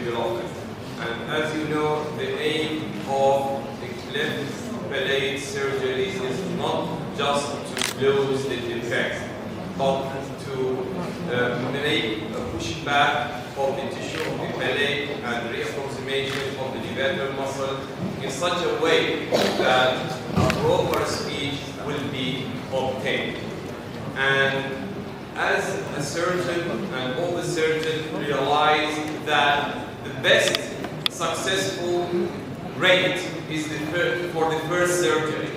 development. And as you know, the aim of the cleft palate surgeries is not just to close the defect, but to make a pushback of the tissue of the palate and reapproximation of the levator muscle in such a way that a proper speech will be obtained. And as a surgeon and all the surgeons realize that the best successful rate is for the first surgery,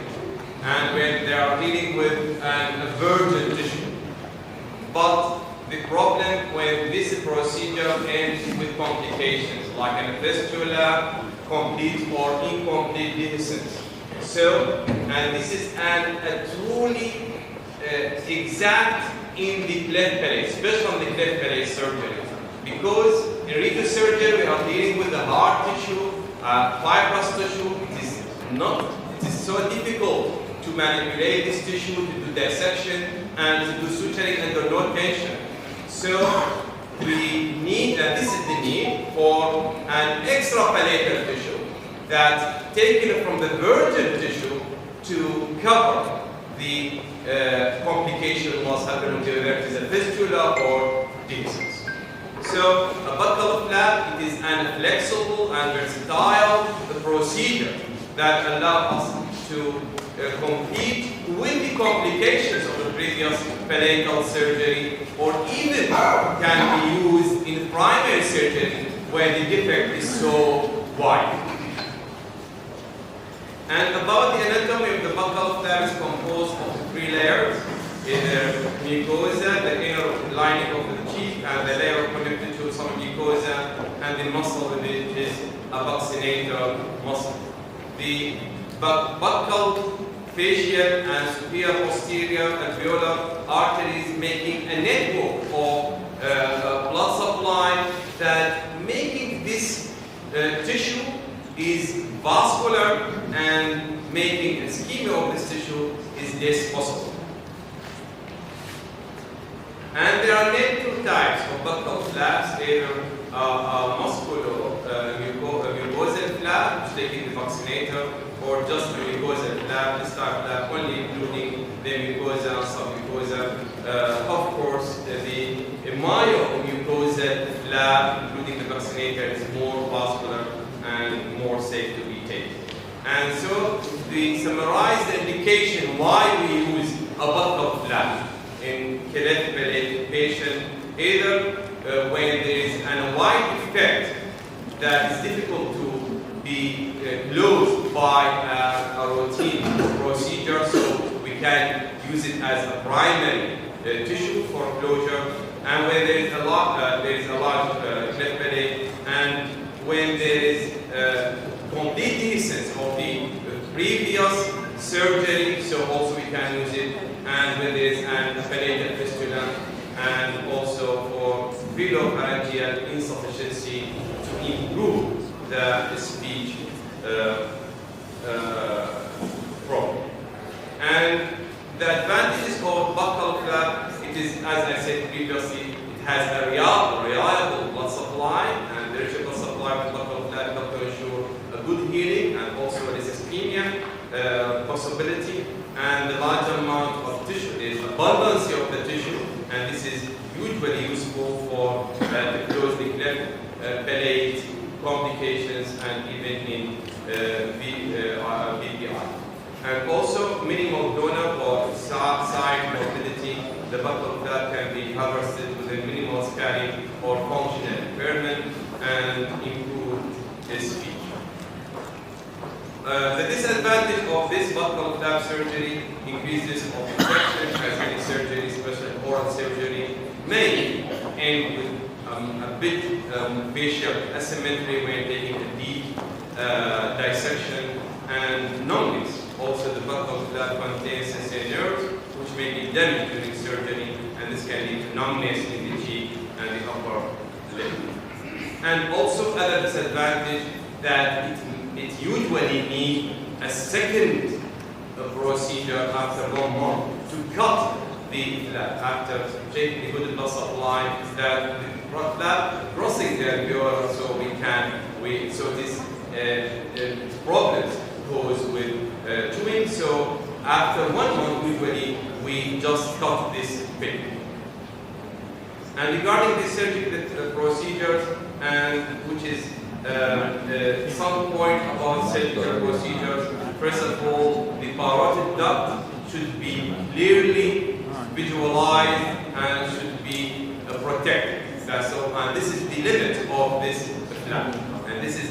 and when they are dealing with a virgin tissue. But the problem with this procedure ends with complications like an fistula, complete or incomplete dehiscence. So, and this is a truly exact in the cleft palate, especially on the cleft palate surgery. Because in redo surgery, we are dealing with the hard tissue, fibrous tissue. It is so difficult to manipulate this tissue, to do dissection, and to do suturing under no tension. So we need, and this is the need for an extra palatal tissue that taken from the virgin tissue to cover the complication was happening whether it is a fistula or dehiscence. So a buccal flap, it is a flexible and versatile procedure that allows us to compete with the complications of the previous palatal surgery, or even can be used in primary surgery where the defect is so wide. And about the anatomy of the buccal flap is composed of 3 layers. The mucosa, the inner lining of the cheek, and the layer connected to some mucosa, and the muscle which is a buccinator muscle. The buccal, facial, and superior posterior alveolar arteries making a network of blood supply that making this tissue is vascular and making ischemia of this tissue is less possible. And there are main 2 types of buccal flaps, either mucosal flap, which taking the vaccinator, or just the mucosal flap, this type of flap, only including the mucosa and submucosa. Of course, the myomucosal flap, including the vaccinator, is more vascular and more safe to be taken. And so, we summarize the indication why we use a buccal flap in cleft palate patient, either when there is a wide defect that is difficult to be closed by a routine procedure, so we can use it as a primary tissue for closure, and when there is a large cleft palate, and when there is complete dehiscence of the previous surgery, so also we can use it, and when there is an palatal fistula, and also for velopharyngeal insufficiency to improve the speech problem. And the advantages of buccal flap, it is, as I said previously, it has a reliable blood supply, and the richer blood supply with buccal flap will ensure a good healing and also less ischemia possibility, and the large amount of tissue. There is abundance of the tissue, and this is usually useful for to close the cleft palate complications and even in BPI. And also minimal donor or side morbidity. The buccal flap can be harvested with a minimal scarring or functional impairment and improve the speech. The disadvantage of this buccal flap surgery increases of infection, as many surgeries, especially oral surgery, may end with a bit facial asymmetry when taking a deep dissection and numbness. Also, the buccal flap contains sensory nerves, which may be damaged during surgery, and this can lead to numbness in the cheek and the upper lip. And also, other disadvantage that it usually needs a second procedure after 1 month to cut the flap after taking the good blood supply, that the flap crossing the alveolar, so we can So this problems goes with chewing. So after 1 month, usually we just cut this bit. And regarding the surgical procedures, and which is some point about surgical procedures, first of all, the parotid duct should be clearly visualized and should be protected. So, and this is the limit of this flap. And this is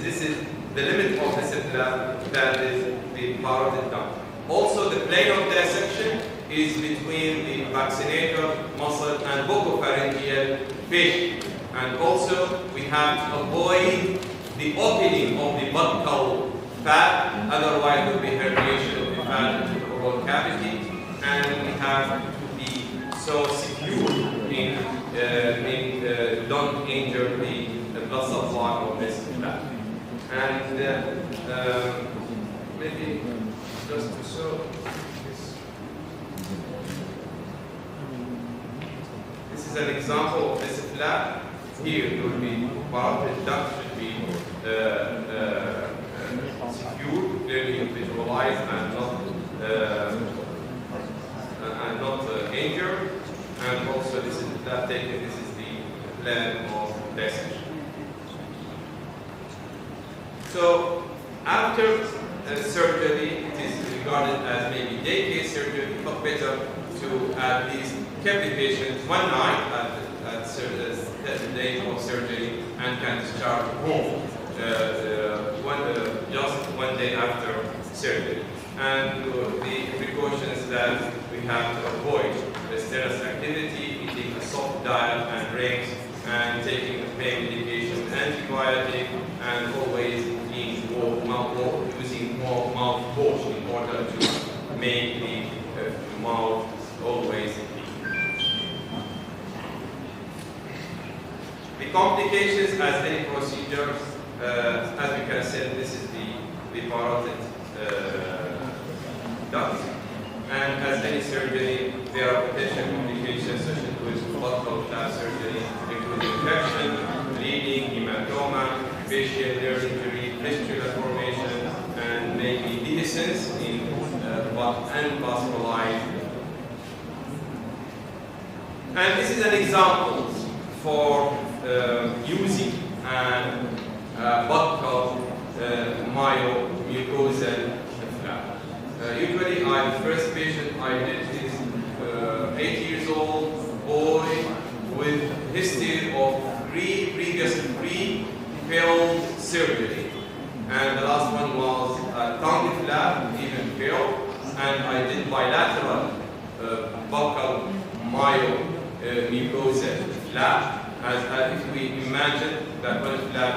the limit of this flap, that is the parotid duct. Also, the plane of dissection is between the vaccinator muscle and buccopharyngeal fascia. And also, we have to avoid the opening of the buccal fat, otherwise there will be herniation of the fat into the oral cavity. And we have to be so secure in don't injure the blood supply of this fat. And maybe just to show this is an example of this flap. Here it will be parotid duct should be secure, clearly visualized, and not injured. And also this is that taken. This is the plan of dissection. So after surgery, it is regarded as maybe day case surgery, but better to at least keep the patient 1 night at the day of surgery and can discharge home just 1 day after surgery. And the precautions that we have to avoid: the strenuous activity, eating a soft diet and drinks, and taking pain medication, antibiotic, and always using more mouthwash in order to make the mouth always clean. The complications, as any procedures, as we can say, this is the parotid duct, and as any surgery, there are potential complications such as buccal flap surgery, including infection, bleeding, hematoma, facial nerve injury, fistula formation, and maybe dehiscence in unvascularized. And this is an example for using an buccal myomucosal flap. Usually, the first patient I did is 8 years old boy with history of previous failed surgery, and the last one was a tongue flap, even failed, and I did bilateral buccal myomucosal flap. As if we imagine that one flap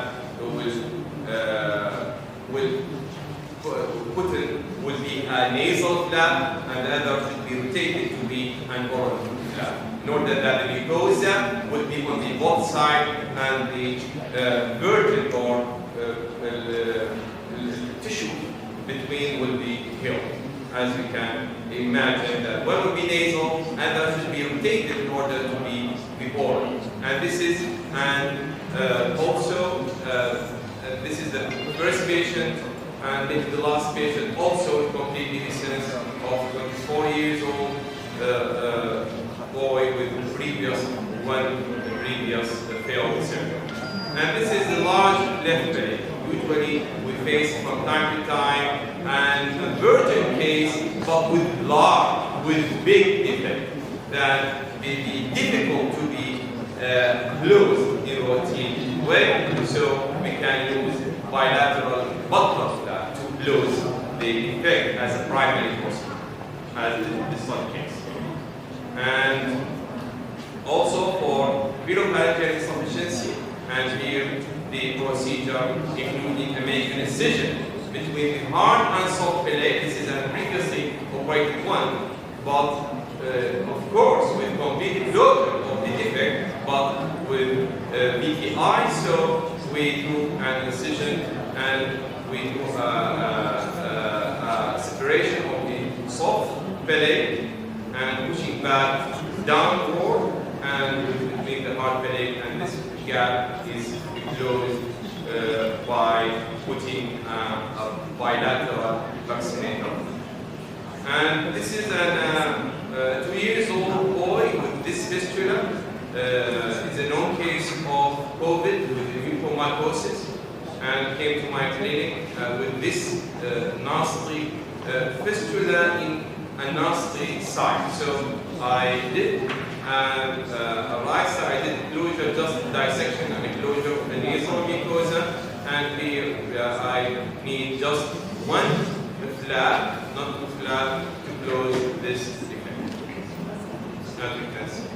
will be a nasal flap, and the other should be rotated to be an oral flap, in order that the mucosa will be on the both side and the virgin or tissue between will be healed. As we can imagine that one will be nasal, and that should be rotated in order to be oral. And this is this is the first patient, and maybe the last patient also with complete dehiscence of 24 years old boy with previous failed surgery. And this is the large left palate. Usually we face from time to time, and a virgin case, but with big defect that may be difficult to be closed in routine way. So we can use bilateral buccal flap to close the defect as a primary procedure, as in this one case. And also for viropharyngeal insufficiency, and here the procedure including a making incision between the hard and soft palate. This is a previously operated one, but of course with complete closure of the defect, but with PTI. So we do an incision and we do a separation of the soft palate and pushing back downward, and between the hard palate, and this gap is closed by by putting a bilateral vaccinator. And this is a 2-year-old boy with this fistula. It's a known case of COVID with mucormycosis, and came to my clinic with this nasty fistula in a nasty site. So I did a right side, I did closure, just dissection and closure of the nasal mucosa, and I need just one flap, not two flap, to close this defect. As you can see.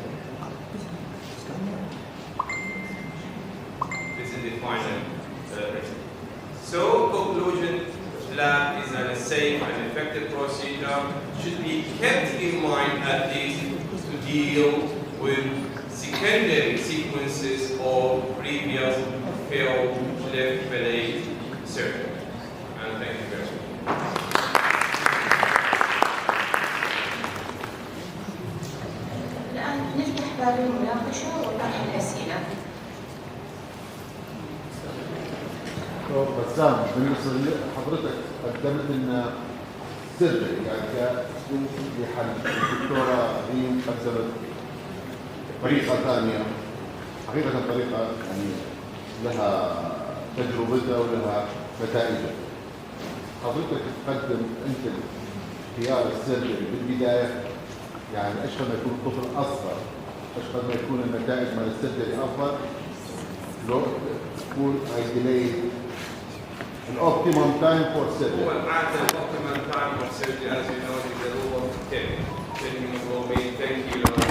This is the final result. So, conclusion, flap is a safe and effective procedure, should be kept in mind at least to deal with secondary sequences of previous failed cleft palate surgery. And thank you very much. الآن نفتح باب المناقشة وطرح الأسئلة. بسام، بالنسبة لحضرتك قدمت لنا سيرفي يعني كأسلوب لحل. الدكتورة إبراهيم قدمت طريقة ثانية، حقيقة طريقة يعني لها تجربتها ولها نتائجها. حضرتك تقدم أنت خيار السيرفي بالبداية، يعني أشبه ما يكون الطفل أصغر، أشبه ما يكون النتائج من السيرفي أفضل. لو تكون ideally an optimum time for surgery. هو العادة optimum time for surgery, as you know, is a rule of 10 hemoglobin, 10 kilos,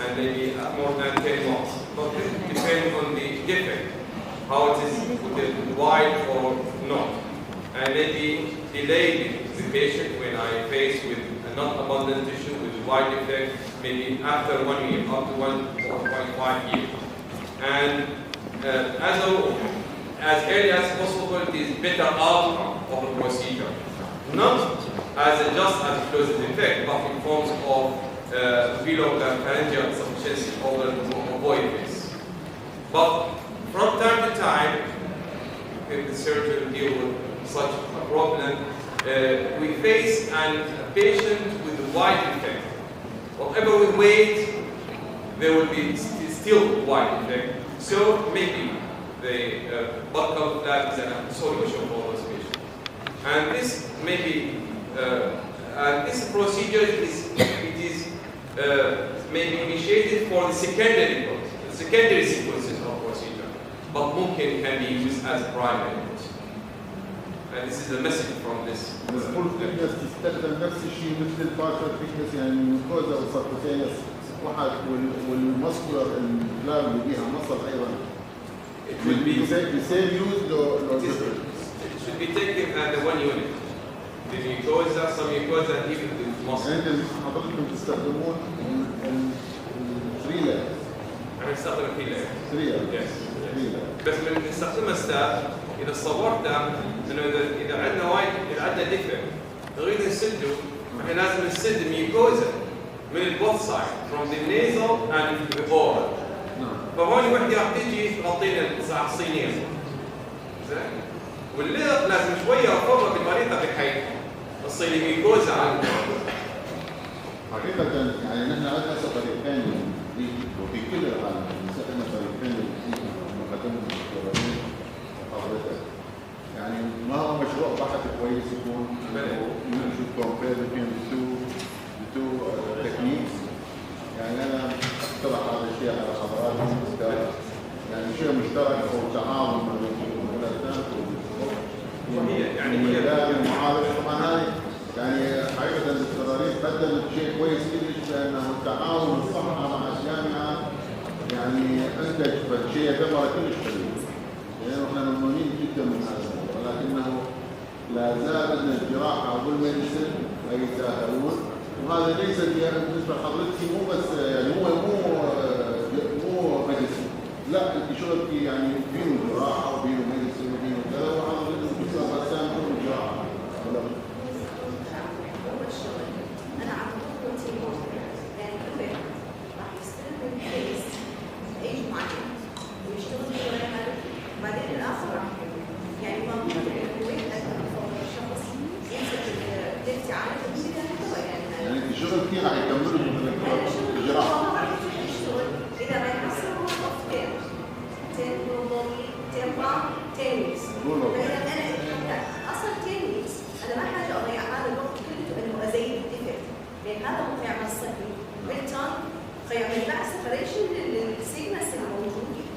and maybe more than 10 months. But it depends on the defect, how it is put wide or not. And maybe delayed the patient when I face with a not abundant tissue with wide defect, maybe after 1 year, up to 1.5 years. And as early as possible, it is better outcome of the procedure. Not just as a closed defect, but in forms of velopharyngeal insufficiency over to avoid this. But from time to time, if the surgeon deal with such a problem, we face a patient with a wide defect. Whatever we wait, there will be still wide defect. So maybe the buccal flap is a solution for those patients. And this maybe, this procedure is maybe initiated for the secondary sequences of procedure, but mumkin can be used as primary procedure. And this is the message from this. الفول ثيكنس تستخدم نفس الشيء مثل البارشل ثيكنس، يعني الميوكوزا والسبكوتينس واحد، والمسكولر الفلاب اللي فيها مصل ايضا. It will be the same use or different? It should be taken as the one unit. The mucosa, some mucosa, even the muscle. عندما حضرتكم تستخدمون الثري لايرز. احنا نستخدم 3 لايرز. 3 لايرز. Yes. بس من نستخدمها ستاف اذا صورتها انه اذا عندنا وايد، اذا عندنا ديفكت نريد نسده، احنا لازم نسد الميوكوزا من البوث سايد from the nasal and the oral. فهون وحده راح تجي تغطينا الصينيه. زين؟ والليط لازم شويه افرغ بطريقه بحيث تصير الميوكوزا على حقيقة يعني نحن عندنا طريقين وفي كل العالم نستخدم طريقين مقدمة الدكتورين حضرتك. يعني ما هو مشروع بحث كويس يكون نشوف كومبير بين التو تكنيكس. يعني انا اقترح هذا الشيء على حضراتكم يعني شيء مشترك او تعاون ما بين المؤسسات يعني هي المعارض. طبعا هاي يعني حقيقه الدكتورين قدمت شيء كويس كلش، لانه التعاون الصحه مع الجامعه يعني انتج شيء يعتبر كلش حلو. يعني احنا ممنونين جدا من هذا، ولكنه لا زال ان الجراحه والميديسن لا يتساهلون. وهذا ليس بالنسبه لحضرتك مو بس يعني مو ميديسن، لا انت شغلك يعني بينه جراحه وبينه ميديسن وبينه كذا، وحضرتك الدكتور بسام بينه جراحه. انا عم يعني راح يستلم الكيس اي معين ويشتغل بطريقه، وبعدين الاخر راح يعني 10 weeks. فاذا انا اصلا 10 weeks انا ما حاجه اضيع هذا الوقت كله انه ازيد الديفكت، لان هذا مو يعمل صحي. بالتالي خيعمل بقى سيبريشن للسيجنس الموجودين.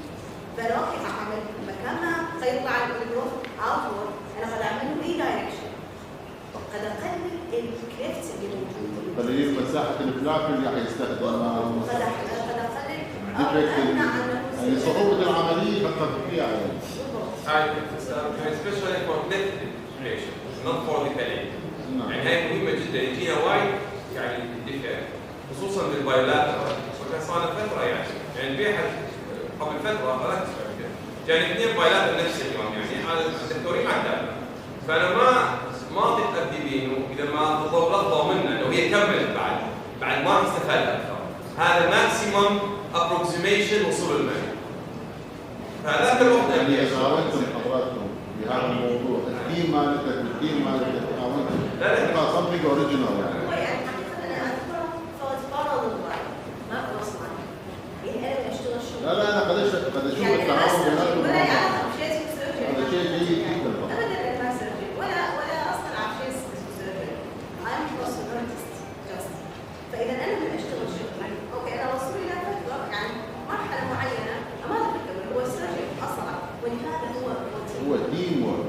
فلوكي هعمل مكان ما خيطلع الجروث اوتورد، انا قد اعمل له ريدايركشن، قد اقلل الكليفت اللي موجود، تقليل مساحه الفلاك اللي حيستخدمها، قد اقلل يعني صعوبه العمليه بالتطبيق especially for cleft creation not for the palate. يعني هاي مهمه جدا، يجينا وايد يعني الدفاع خصوصا بالبايلاترال، وكان صار فتره يعني في احد قبل فتره ركز على يعني اثنين بايلاترال نفس اليوم، يعني على الدكتورين عدالة، فانا ما تقدمينه اذا ما لفظوا منه لو هي كملت بعد ما استفاد اكثر. هذا ماكسيموم ابروكسيميشن وصول المال. فهذاك الوقت يعني تعاونتم حضراتكم بهذا الموضوع، التيم مالتك تعاونتم لا something original يعني انا اذكر فوز فرض ما خلص معي، يعني انا اشتغل شغل لا انا قد اشوف التعاون بيناتكم ولا يعرف شيء اسمه سيرجري، هذا شيء جيد جدا ابدا انا ما سيرجري ولا اصلا اعرف شيء اسمه سيرجري. I'm prosthodontist just. فاذا انا من اشتغل شغل اوكي انا وصلت الى فتره يعني مرحله معينه ما اتذكر هو السيرجري اصلا، ولهذا هو تيم وورك.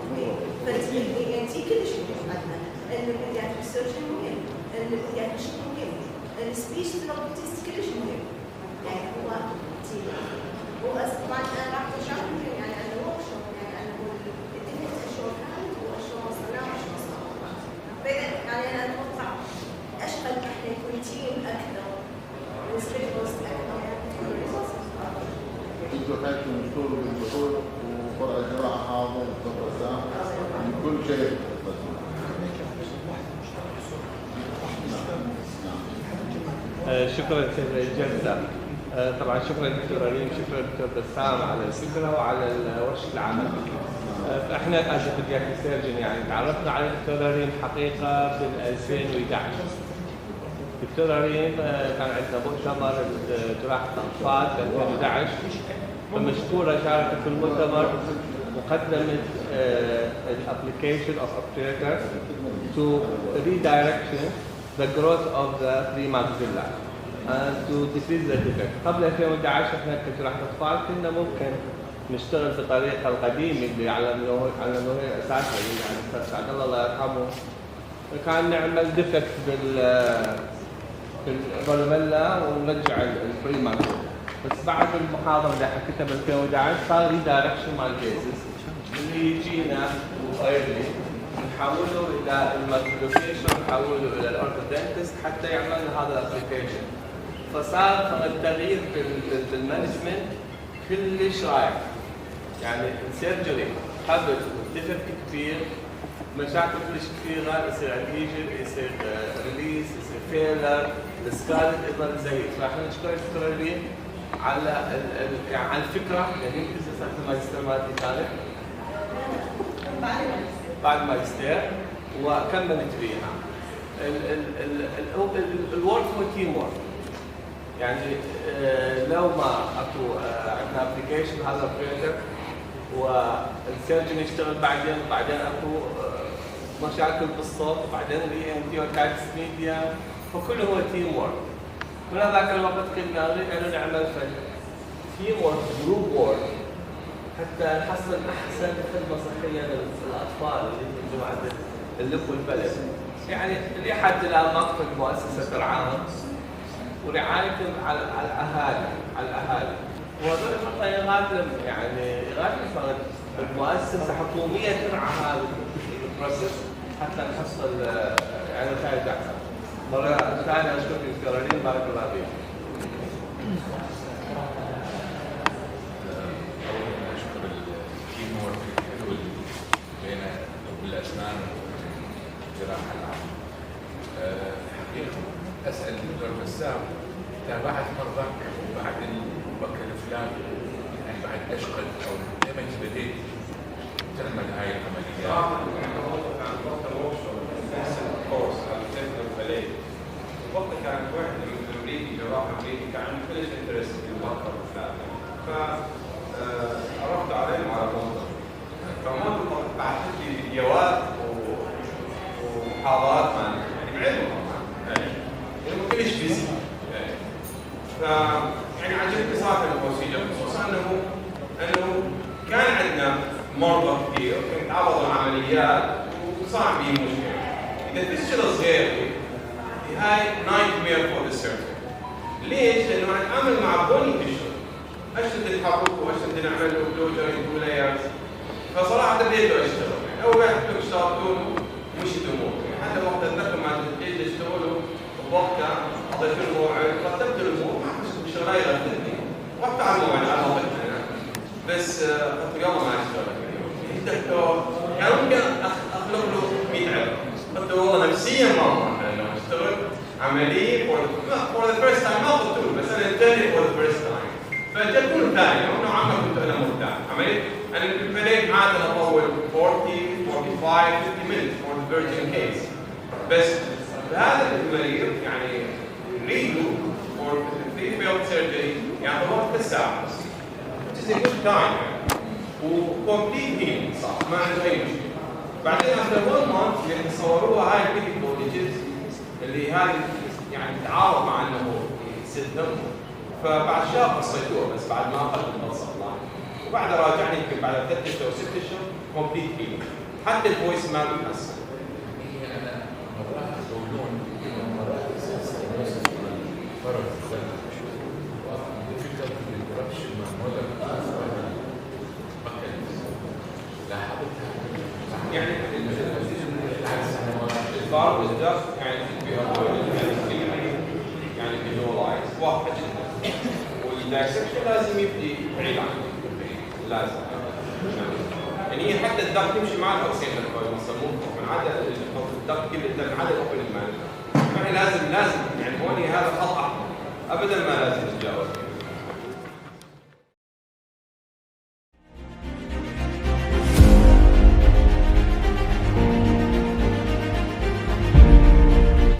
فانتي كلش مهم عندنا البيدياتريك سيرجري مهم، البيدياتريك مهم، السبيش ثيرابيست كلش مهم. يعني هو تيم. هو طبعا انا راح اشرح يعني انه ورك شوب، يعني انه الديفكت شلون كانت وشلون صنعنا وشلون صار. فاذا يعني انا اتوقع اشغل احنا يكون تيم اكثر وسبيشالست اكثر. انتوا حياتكم دكتور بالدخول وفرع الجراحه حاضر دكتور بسام من كل شيء. شكرا جزيلا. طبعا شكرا دكتور إبراهيم، شكرا دكتور بسام على الفكره وعلى ورشه العمل. احنا از بيدياتريك سيرجن يعني تعرفنا على الدكتور إبراهيم حقيقه بال 2011. الدكتور إبراهيم كان عندنا مؤتمر جراحه الاطفال في 2011، فمشكوره شاركت في المؤتمر وقدمت الابلكيشن اوف obturator to redirection the growth of the premaxilla and to decrease the defect. قبل 2011 احنا كجراحة اطفال كنا ممكن نشتغل بالطريقة القديمة اللي علموها اساسا، يعني سعد الله يرحمه كان نعمل ديفكت بالفولوميلا ونرجع البريماكسيلا. بس بعد المحاضرة اللي حكيتها ب 2011 صار ريدايركشن مال الكيسز اللي يجينا ايرلي نحوله الى الماكسيلوفيشن، نحوله الى الاورثودنتست حتى يعمل لنا هذا الابلكيشن. فصار التغيير في المانجمنت كلش رايح، يعني السيرجري قبل ديفكت كبير، مشاكل كلش كثيره، يصير ادهيجن، يصير ريليس، يصير فيلر، السكالت يظل زيد. فاحنا نشكر الدكتور إبراهيم على على الفكره، يعني يمكن سنه الماجستير مالتي كانت بعد ماجستير وكملت فيها. الورك هو تيم ورك، يعني لو ما اكو عندنا ابلكيشن هذا بريتر والسيرجن يشتغل بعدين اكو مشاكل بالصوت وبعدين الإي إن تي وكايتس ميديا، فكله هو تيم ورك. من هذاك الوقت كنا نريد ان نعمل تيم ورك، جروب ورك، حتى نحصل احسن خدمه صحيه للاطفال اللي يجوا عند اللب والبلد. يعني لحد الان مقصد مؤسسه برعاية ورعايتهم على الاهالي. وهذول النقطه يغادر يعني يغادر المؤسسه حكوميه ترعى هذا البروسيس حتى نحصل يعني نتائج احسن. مرة ثانية اشكرك دكتور إبراهيم، بارك الله فيك. اشكر التيم ورك الحلو بين الاسنان والجراحه العامه. حقيقه اسال الدكتور بسام، تابعت مرضى بعد البكر الفلاني يعني بعد اشقد او لما بديت تعمل هاي العمليات؟ وقت كانت واحدة من الأمريكي جراح أمريكي كان كلش انترست في البكر والفلاني، فعرفت عليهم على الموضوع. مرضى كثير تعرضوا لعمليات وصار به مشكله. اذا فشل صغير هاي nightmare for the surgeon. ليش؟ لانه نتعامل مع بوني تشو اشد نحركه واشد نعمل له كلوجر تو لايرز. فصراحه بديت اشتغل يعني اول واحد اشتغلوا مش الامور يعني حتى وقت اتذكر ما جيت اشتغلوا وقتها اعطيت الموعد رتبت الامور ما كنت شغله يغثني رحت على الموعد على منطقتنا بس قلت يلا ما اشتغل الدكتور يعني ممكن اخلق له 100 عرض. قلت له والله نفسيا ما لو اشتغل عمليه for the first time ما قلت له بس انا الثاني for the first time. فجبت له ثاني نوعا ما كنت انا مرتاح عمليه انا بديت عاده اطول 40 45 50 minutes for the virgin case. بس هذا المريض يعني ريدو for the failed surgery يعني وقت الساعه which is a good time وكومبليت هيلينج صح ما عنده اي مشكله. بعدين after 1 month يعني صوروها هاي البيديكولوجيز اللي هذه يعني تعارض مع انه يسد دمه. فبعد شهر قصيتوها بس بعد ما اخذت المنصب وبعد راجعني يمكن بعد 3 اشهر 6 اشهر كومبليت هيلينج حتى الفويس ما بيتحسن. هي انا مرات يقولون مرات فرق difficult interruption مع modern لاحظتها يعني الفارق الضغط يعني يعني فيجوالايز واضحه جدا والدايسكشن لازم يبدي بعيد عنه لازم يعني هي حتى الضغط تمشي مع التوصيل الموصل من عدد الضغط كله من عدد الاوبن المانجمنت يعني لازم يعني هون هذا خط احمر ابدا ما لازم نتجاوز.